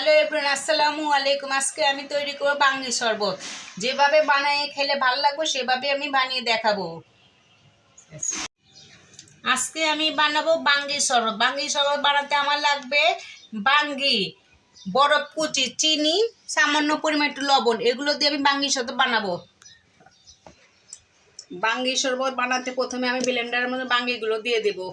Hello everyone, আসসালামু আলাইকুম। আজকে আমি তৈরি করব বাঙ্গি শরবত। যেভাবে বানিয়ে খেলে ভালো লাগবে সেভাবে আমি বানিয়ে দেখাবো। আজকে আমি বানাবো বাঙ্গি শরবত। বাঙ্গি শরবত বানাতে আমার লাগবে বাঙ্গি, বরফ কুচি, চিনি, সামান্য পরিমাণ একটু লবণ, এগুলো দিয়ে আমি বাঙ্গি শরবত বানাবো। বাঙ্গি শরবত বানাতে প্রথমে আমি ব্লেন্ডারের মধ্যে বাঙ্গিগুলো দিয়ে দেবো।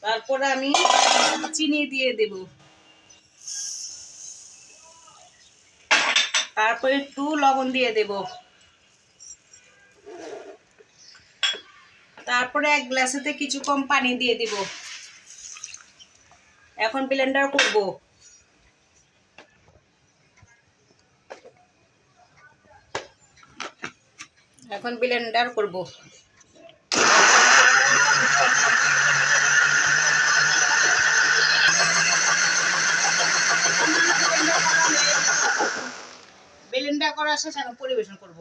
তারপরে আমি চিনি দিয়ে দেব, তারপরে একটু লবণ দিয়ে দেব, তারপরে এক গ্লাসেতে কিছু কম পানি দিয়ে দিব। এখন ব্লেন্ডার করব। এখন ব্লেন্ডার করব। ব্লেন্ডার করা শেষ, এখন পরিবেশন করব।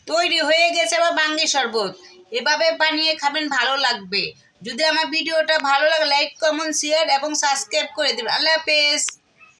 তৈরি হয়ে গেছে আমার বাঙ্গি শরবত। এভাবে বানিয়ে খাবেন, ভালো লাগবে। যদি আমার ভিডিওটা ভালো লাগে লাইক, কমেন্ট, শেয়ার এবং সাবস্ক্রাইব করে দেবেন। আল্লাহ হাফেজ।